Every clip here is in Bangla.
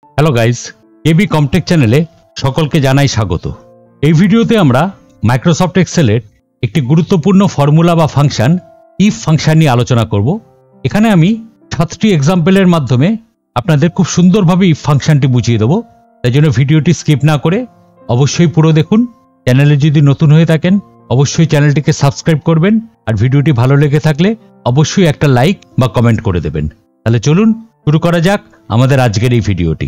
হ্যালো গাইস, কেবি কমটেক চ্যানেলে সকলকে জানাই স্বাগত। এই ভিডিওতে আমরা মাইক্রোসফট এক্সেলের একটি গুরুত্বপূর্ণ ফর্মুলা বা ফাংশন ইফ ফাংশন নিয়ে আলোচনা করব। এখানে আমি 7টি এক্সাম্পলের মাধ্যমে আপনাদের খুব সুন্দরভাবে ইফ ফাংশনটি বুঝিয়ে দেবো। তাই জন্য ভিডিওটি স্কিপ না করে অবশ্যই পুরো দেখুন। চ্যানেলে যদি নতুন হয়ে থাকেন অবশ্যই চ্যানেলটিকে সাবস্ক্রাইব করবেন, আর ভিডিওটি ভালো লেগে থাকলে অবশ্যই একটা লাইক বা কমেন্ট করে দেবেন। তাহলে চলুন শুরু করা যাক আমাদের আজকের এই ভিডিওটি।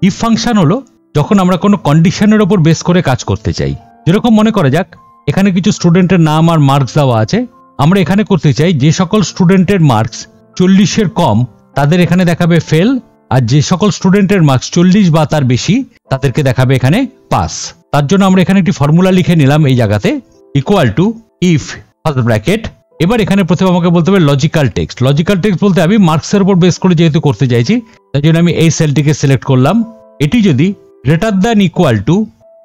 ইফ ফাংশন হলো যখন আমরা কোনো কন্ডিশনের উপর বেস করে কাজ করতে চাই। যেরকম মনে করা যাক এখানে কিছু স্টুডেন্টের নাম আর মার্কস দেওয়া আছে। আমরা এখানে করতে চাই যে সকল স্টুডেন্টের মার্কস 40-এর কম তাদের এখানে দেখাবে ফেল, আর যে সকল স্টুডেন্টের মার্কস 40 বা তার বেশি তাদেরকে দেখাবে এখানে পাস। তার জন্য আমরা এখানে একটি ফর্মুলা লিখে নিলাম এই জায়গাতে, equal to if first bracket. এবার এখানে প্রথমে আমাকে বলতে হবে লজিক্যাল টেক্সট। লজিক্যাল টেক্সট বলতে আমি মার্কসের উপর বেস করে যেহেতু করতে চাইছি তাই জন্য আমি এই সেলটিকে সিলেক্ট করলাম। এটি যদি গ্রেটার দ্যান ইকুয়াল টু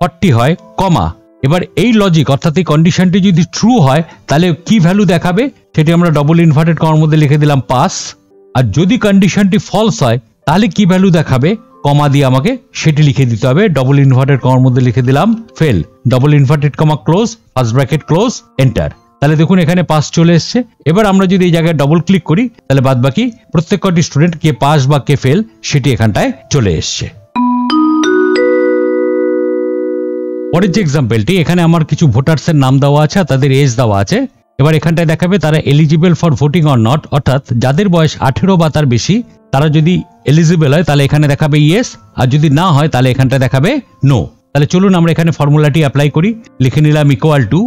40 হয়, কমা, এবার এই লজিক অর্থাৎ এই কন্ডিশনটি যদি ট্রু হয় তাহলে কি ভ্যালু দেখাবে সেটি আমরা ডবল ইনভার্টেড কমার মধ্যে লিখে দিলাম পাস। আর যদি কন্ডিশনটি ফলস হয় তাহলে কি ভ্যালু দেখাবে, কমা দিয়ে আমাকে সেটি লিখে দিতে হবে। ডবল ইনভার্টেড কমার মধ্যে লিখে দিলাম fail, double inverted comma close, first bracket close, enter. তাহলে দেখুন এখানে পাস চলে এসছে। এবার আমরা যদি এই জায়গায় ডবল ক্লিক করি তাহলে বাদ বাকি প্রত্যেক কটি স্টুডেন্ট কে পাস বা কে ফেল সেটি এখানটায় চলে এসছে। পরের যে এক্সাম্পলটি, এখানে আমার কিছু ভোটার্সের নাম দেওয়া আছে আর তাদের এজ দেওয়া আছে। এবার এখানটায় দেখাবে তারা eligible for voting or not, অর্থাৎ যাদের বয়স 18 বা তার বেশি তারা যদি এলিজিবল হয় তাহলে এখানে দেখাবে ইয়েস, আর যদি না হয় তাহলে এখানটায় দেখাবে নো। তাহলে চলুন আমরা এখানে ফর্মুলাটি অ্যাপ্লাই করি। লিখে নিলাম equal to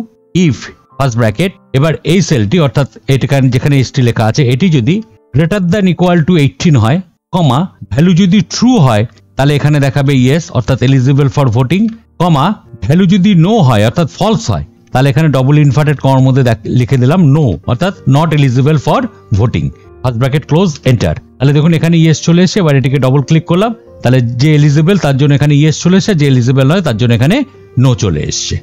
if first bracket. এবার এই সেলটি অর্থাৎ এখানে যেখানে এসটি লেখা আছে এটি যদি গ্রেটার দ্যান ইকুয়াল টু 18 হয়, কমা, ভ্যালু যদি ট্রু হয় তাহলে এখানে দেখাবে ইয়েস অর্থাৎ eligible for voting, comma, value যদি নো হয় অর্থাৎ ফলস হয় তাহলে এখানে ডবল ইনভার্টেড কমার মধ্যে লিখে দিলাম নো অর্থাৎ not eligible for voting, first bracket close, enter. তাহলে দেখুন এখানে ইয়েস চলে এসে, এবার এটিকে ডবল ক্লিক করলাম তাহলে যে এলিজিবল তার জন্য এখানে ইয়েস চলে এসে, যে এলিজিবল নয় তার জন্য এখানে নো চলে এসছে।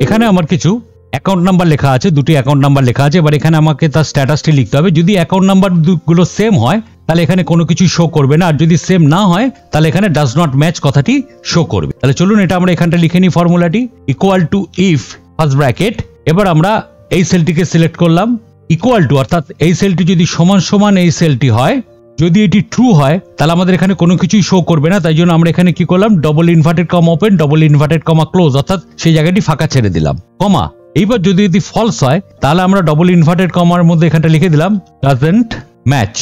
এখানে আমার কিছু অ্যাকাউন্ট নাম্বার লেখা আছে, দুটি অ্যাকাউন্ট নাম্বার লেখা আছে। এবার এখানে আমাকে তার স্ট্যাটাসটি লিখতে হবে। যদি অ্যাকাউন্ট নাম্বার গুলো সেম হয় তাহলে এখানে কোনো কিছু শো করবে না, আর যদি সেম না হয় তাহলে এখানে ডাজ নট ম্যাচ কথাটি শো করবে। তাহলে চলুন এটা আমরা এখানটা লিখে নিই ফর্মুলাটি, equal to if first bracket. এবার আমরা এই সেলটিকে সিলেক্ট করলাম, ইকুয়াল টু অর্থাৎ এই সেলটি যদি সমান সমান এই সেলটি হয়, যদি এটি ট্রু হয় তাহলে আমাদের এখানে কোনো কিছুই শো করবে না। তাই জন্য আমরা এখানে কি করলাম, double inverted comma open, double inverted comma close, অর্থাৎ সেই জায়গাটি ফাঁকা ছেড়ে দিলাম, কমা। এইবার যদি এটি ফলস হয় তাহলে আমরা ডবল ইনভার্টেড কমার মধ্যে এখানটা লিখে দিলাম doesn't match,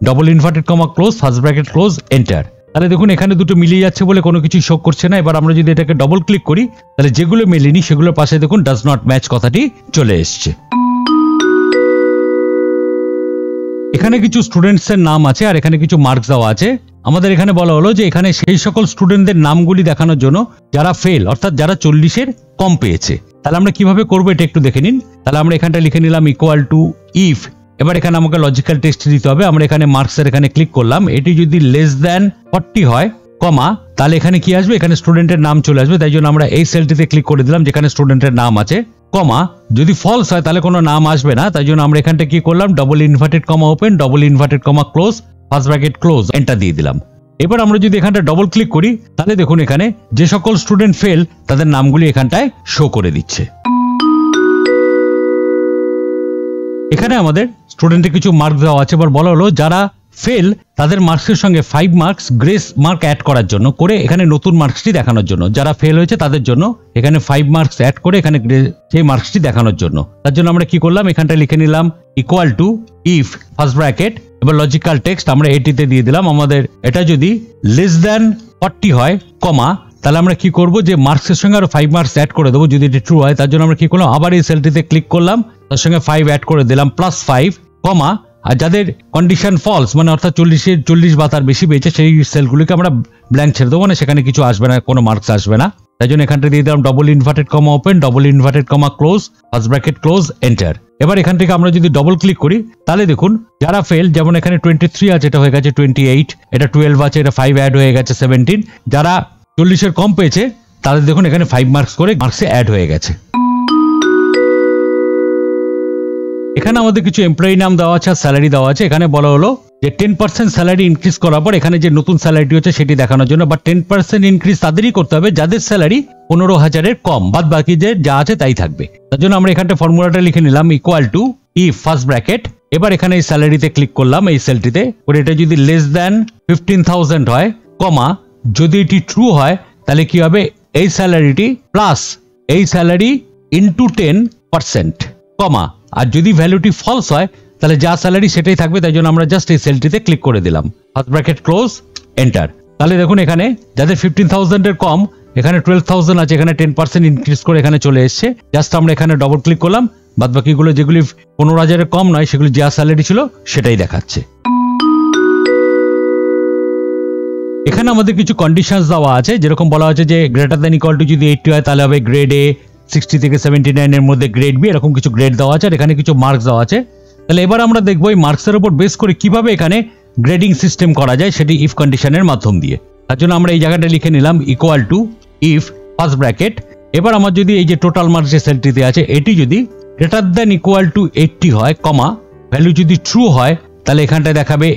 double inverted comma close, first bracket close, enter. তাহলে দেখুন এখানে দুটো মিলিয়ে যাচ্ছে বলে কোনো কিছু শো করছে না। এবার আমরা যদি এটাকে ডবল ক্লিক করি তাহলে যেগুলো মেলেনি সেগুলোর পাশে দেখুন ডাজ নট ম্যাচ কথাটি চলে এসছে। এখানে কিছু স্টুডেন্টসের নাম আছে আর এখানে কিছু মার্কস দেওয়া আছে। আমাদের এখানে বলা হলো যে এখানে সেই সকল স্টুডেন্টদের নামগুলি দেখানোর জন্য যারা ফেল অর্থাৎ যারা 40-এর কম পেয়েছে। তাহলে আমরা কিভাবে করবো এটা একটু দেখে নিন। তাহলে আমরা এখানটা লিখে নিলাম ইকুয়াল টু ইফ। এবার এখানে আমাকে লজিক্যাল টেক্সট দিতে হবে। আমরা এখানে মার্কসের এখানে ক্লিক করলাম, এটি যদি লেস দ্যান 40 হয়, কমা, তাহলে এখানে কি আসবে, এখানে স্টুডেন্টের নাম চলে আসবে। তাই জন্য আমরা এই সেলটিতে ক্লিক করে দিলাম যেখানে স্টুডেন্টের নাম আছে, কমা, যদি ফলস হয় তাহলে কোনো নাম আসবে না। তাই জন্য আমরা এখানটা কি করলাম, double inverted comma open, double inverted comma close, first bracket close, enter দিয়ে দিলাম। এবার আমরা যদি এখানটা ডবল ক্লিক করি তাহলে দেখুন এখানে যে সকল স্টুডেন্ট ফেল তাদের নামগুলি এখানটায় শো করে দিচ্ছে। এখানে আমাদের স্টুডেন্টের কিছু মার্ক দেওয়া আছে। এবার বলা হলো যারা ফেল তাদের মার্কসের সঙ্গে 5 মার্কস গ্রেস মার্ক অ্যাড করার জন্য, করে এখানে নতুন মার্কসটি দেখানোর জন্য, যারা ফেল হয়েছে তাদের জন্য এখানে 5 মার্কস অ্যাড করে এখানে সেই মার্কসটি দেখানোর জন্য। তার জন্য আমরা কি করলাম, এখানটা লিখে নিলাম equal to if first bracket. এবার লজিক্যাল টেক্সট আমরা এটিতে দিয়ে দিলাম। আমাদের এটা যদি লেস দ্যান 40 হয়, কমা, তাহলে আমরা কি করব, যে মার্কসের সঙ্গে আরো 5 মার্কস অ্যাড করে দেবো যদি এটি ট্রু হয়। তার জন্য আমরা কি করলাম, আবার এই সেলটিতে ক্লিক করলাম, তার সঙ্গে 5 অ্যাড করে দিলাম, +5, কমা, আর যাদের কন্ডিশন ফলস মানে অর্থাৎ 40 বা তার বেশি পেয়েছে সেই সেলগুলিকে আমরা ব্ল্যাঙ্ক ছেড়ে দেবো, মানে সেখানে কিছু আসবে না, কোনো মার্কস আসবে না। তাই জন্য এখানটা দিয়ে দিলাম double inverted comma open, double inverted comma close, first bracket close, enter. এবার এখান থেকে আমরা যদি ডবল ক্লিক করি তাহলে দেখুন যারা ফেল, যেমন এখানে 23 আছে এটা হয়ে গেছে 28, এটা 12 আছে, এটা 5 অ্যাড হয়ে গেছে 17। যারা 40-এর কম পেয়েছে তাদের দেখুন এখানে 5 মার্কস করে মার্কসে অ্যাড হয়ে গেছে। এখানে আমাদের কিছু এমপ্লয়ি নাম দেওয়া আছে আর স্যালারি দেওয়া আছে। এখানে বলা হলো যে 10% স্যালারি ইনক্রিজ করার পর এখানে যে নতুন স্যালারিটি হচ্ছে সেটি দেখানোর জন্য, বা 10% ইনক্রিজ তাদেরই করতে হবে যাদের স্যালারি 15,000-এর কম, বাদ বাকি যে যা আছে তাই থাকবে। তার জন্য আমরা এখানটা ফর্মুলাটা লিখে নিলাম equal to if first bracket, এবার এখানে এই স্যালারিতে ক্লিক করলাম এই সেলটিতে, ওর এটা যদি লেস দ্যান 15,000 হয়, কমা যদি এটি ট্রু হয় তাহলে কি হবে, এই স্যালারিটি প্লাস এই স্যালারি ইনটু 10%, কমা আর যদি ভ্যালুটি ফলস হয় তাহলে যা স্যালারি সেটাই থাকবে। তাই জন্য আমরা জাস্ট এই সেলটিতে ক্লিক করে দিলাম, ফার্স্ট ব্র্যাকেট ক্লোজ, এন্টার। তাহলে দেখুন এখানে যাদের 15,000-এর কম, এখানে 12,000 আছে, এখানে 10% ইনক্রিজ করে এখানে চলে এসছে। জাস্ট আমরা এখানে ডবল ক্লিক করলাম, বাদ বাকিগুলো যেগুলি 15,000-এর কম নয় সেগুলি যা স্যালারি ছিল সেটাই দেখাচ্ছে। এখানে আমাদের কিছু কন্ডিশনস দেওয়া আছে, যেরকম বলা আছে যে গ্রেটার দ্যান ইকুয়াল টু যদি 80 হয় তাহলে হবে গ্রেড এ, 60 থেকে 79 এর মধ্যে গ্রেড বি, এরকম কিছু গ্রেড দেওয়া আছে। আর এখানে কিছু মার্কস দেওয়া আছে। তাহলে এবার আমরা দেখবো এই মার্কসের উপর বেস করে কিভাবে এখানে গ্রেডিং সিস্টেম করা যায়, সেটি ইফ কন্ডিশনের মাধ্যম দিয়ে। তার জন্য আমরা এই জায়গাটা লিখে নিলাম equal to if first bracket. এবার আমার যদি এই যে টোটাল মার্কস যে সেলটিতে আছে এটি যদি গ্রেটার দ্যান ইকুয়াল টু 80 হয়, কমা ভ্যালু যদি ট্রু হয় তাহলে এখানটায় দেখাবে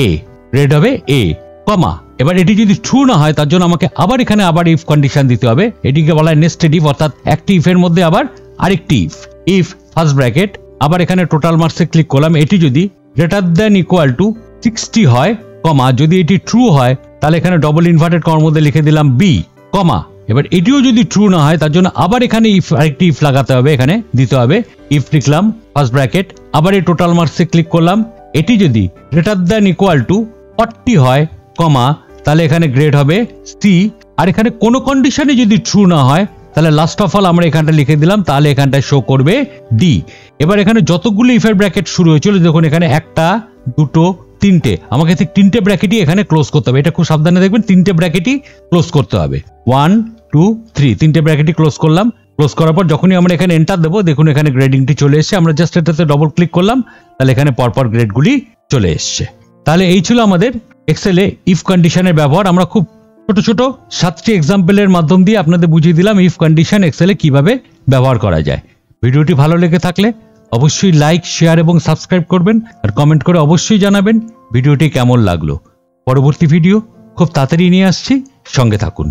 এ, গ্রেড হবে এ, কমা এবার এটি যদি ট্রু না হয় তার জন্য আমাকে আবার এখানে আবার ইফ কন্ডিশন দিতে হবে। এটিকে বলা হয় নেস্টেড ইফ, অর্থাৎ একটি ইফের মধ্যে আবার আরেকটি ইফ। ইফ ফার্স্ট ব্র্যাকেট, আবার এখানে টোটাল মার্কসে ক্লিক করলাম, এটি যদি গ্রেটার দ্যান ইকুয়াল টু 60 হয়, কমা যদি এটি ট্রু হয় তাহলে এখানে ডবল ইনভার্টেড কমার মধ্যে লিখে দিলাম বি, কমা এবার এটিও যদি ট্রু না হয় তার জন্য আবার এখানে ইফ আরেকটি ইফ লাগাতে হবে, এখানে দিতে হবে ইফ লিখলাম ফার্স্ট ব্র্যাকেট, আবার এই টোটাল মার্কসে ক্লিক করলাম, এটি যদি গ্রেটার দ্যান ইকুয়াল টু 40 হয়, কমা তাহলে এখানে গ্রেড হবে সি। আর এখানে কোনো কন্ডিশনে যদি ট্রু না হয় তাহলে লাস্ট অফ অল আমরা এখানটা লিখে দিলাম, তাহলে এখানটা শো করবে ডি। এবার এখানে যতগুলো ইফের ব্র্যাকেট শুরু হয়েছিল দেখুন এখানে একটা, দুটো, তিনটে, আমাকে ঠিক তিনটে ব্র্যাকেটই এখানে ক্লোজ করতে হবে। এটা খুব সাবধানে দেখবেন, তিনটে ব্র্যাকেটই ক্লোজ করতে হবে। 1 2 3 তিনটে ব্র্যাকেটই ক্লোজ করলাম। ক্লোজ করার পর যখনই আমরা এখানে এন্টার দেবো দেখুন এখানে গ্রেডিংটি চলে এসছে। আমরা জাস্ট এটাতে ডবল ক্লিক করলাম, তাহলে এখানে পরপর গ্রেডগুলি চলে এসছে। তাহলে এই ছিল আমাদের এক্সেলে ইফ কন্ডিশনের ব্যবহার। আমরা খুব ছোট ছোট 7টি এক্সাম্পলের মাধ্যম দিয়ে আপনাদের বুঝিয়ে দিলাম ইফ কন্ডিশন এক্সেলে কিভাবে ব্যবহার করা যায়। ভিডিওটি ভালো লেগে থাকলে অবশ্যই লাইক, শেয়ার এবং সাবস্ক্রাইব করবেন, আর কমেন্ট করে অবশ্যই জানাবেন ভিডিওটি কেমন লাগলো। পরবর্তী ভিডিও খুব তাড়াতাড়ি নিয়ে আসছি, সঙ্গে থাকুন।